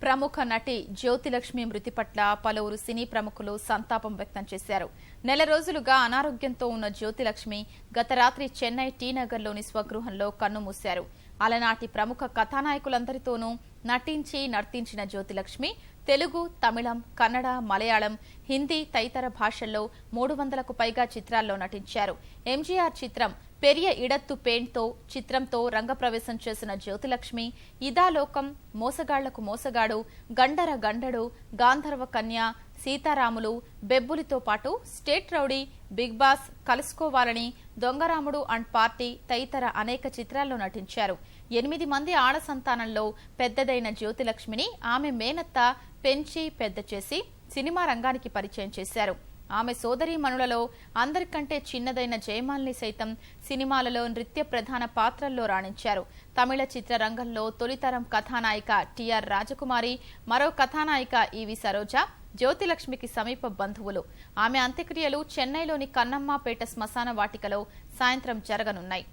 ప్రముఖ నటి జ్యోతిలక్ష్మి మృతి పట్ల పలువురు సినీ ప్రముఖులు సంతాపం వ్యక్తం చేశారు. నెల రోజులుగా అనారోగ్యంతో ఉన్న జ్యోతిలక్ష్మి గత రాత్రి చెన్నై టీ నగర్లోని స్వగృహంలో కన్నుమూశారు. అలనాటి ప్రముఖ కథానాయకులందరితోనూ నటించి నర్తించిన జ్యోతిలక్ష్మి తెలుగు, తమిళం, కన్నడ, మలయాళం, హిందీ తదితర భాషల్లో 300కు పైగా చిత్రాల్లో నటించారు. ఎంజీఆర్ చిత్రం పెరియ ఇడత్తు పేంట్తో చిత్రంతో రంగప్రవేశం చేసిన జ్యోతిలక్ష్మి ఇదాలోకం, మోసగాళ్లకు మోసగాడు, గండర గండడు, గాంధర్వ కన్య, సీతారాములు, బెబ్బులితో పాటు స్టేట్ రౌడీ, బిగ్ బాస్, కలుసుకోవాలని, దొంగరాముడు అండ్ పార్టీ తదితర అనేక చిత్రాల్లో నటించారు. 8 మంది ఆడ సంతానంలో పెద్దదైన జ్యోతిలక్ష్మిని ఆమె మేనత్త పెంచి పెద్ద చేసి సినిమా రంగానికి పరిచయం చేశారు. ఆమె సోదరీమణులలో అందరికంటే చిన్నదైన జయమాలిని సైతం సినిమాలలో నృత్య ప్రధాన పాత్రల్లో రాణించారు. తమిళ చిత్రరంగంలో తొలితరం కథానాయిక టిఆర్ రాజకుమారి, మరో కథానాయిక ఈవి సరోజ జ్యోతిలక్ష్మికి సమీప బంధువులు. ఆమె అంత్యక్రియలు చెన్నైలోని కన్నమ్మపేట శ్మశాన వాటికలో సాయంత్రం జరగనున్నాయి.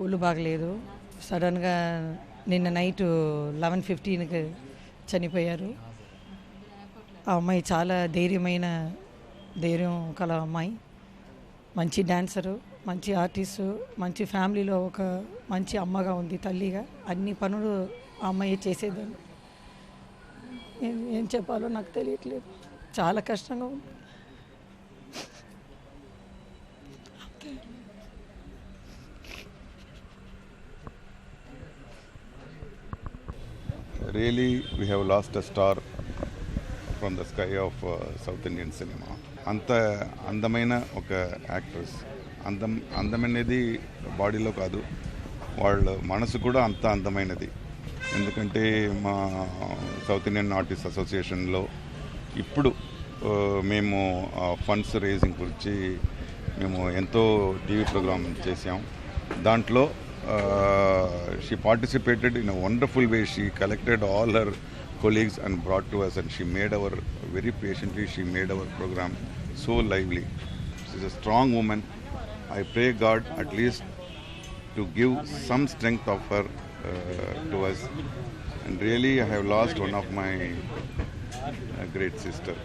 ఒళ్ళు బాగలేదు. సడన్గా నిన్న నైట్ 11:15కి చనిపోయారు. ఆ అమ్మాయి చాలా ధైర్యం కల అమ్మాయి, మంచి డాన్సరు, మంచి ఆర్టిస్టు, మంచి ఫ్యామిలీలో ఒక మంచి అమ్మగా ఉంది, తల్లిగా అన్ని పనులు ఆ అమ్మాయి చేసేదాన్ని. ఏం చెప్పాలో నాకు తెలియట్లేదు, చాలా కష్టంగా ఉంది. Really, we have lost a star from the sky of South Indian cinema. అంత అందమైన ఒక యాక్ట్రెస్. అందమైనది బాడీలో కాదు, వాళ్ళ మనసు కూడా అంత అందమైనది. ఎందుకంటే మా సౌత్ ఇండియన్ ఆర్టిస్ట్ అసోసియేషన్లో ఇప్పుడు మేము ఫండ్స్ రేజింగ్ గురించి మేము ఎంతో టీవీ ప్రోగ్రామ్ చేసాం. దాంట్లో she participated in a wonderful way. She collected all her colleagues and brought to us, and she made very patiently she made our program so lively. She's a strong woman. I pray God at least to give some strength of her to us. And really I have lost one of my great sister.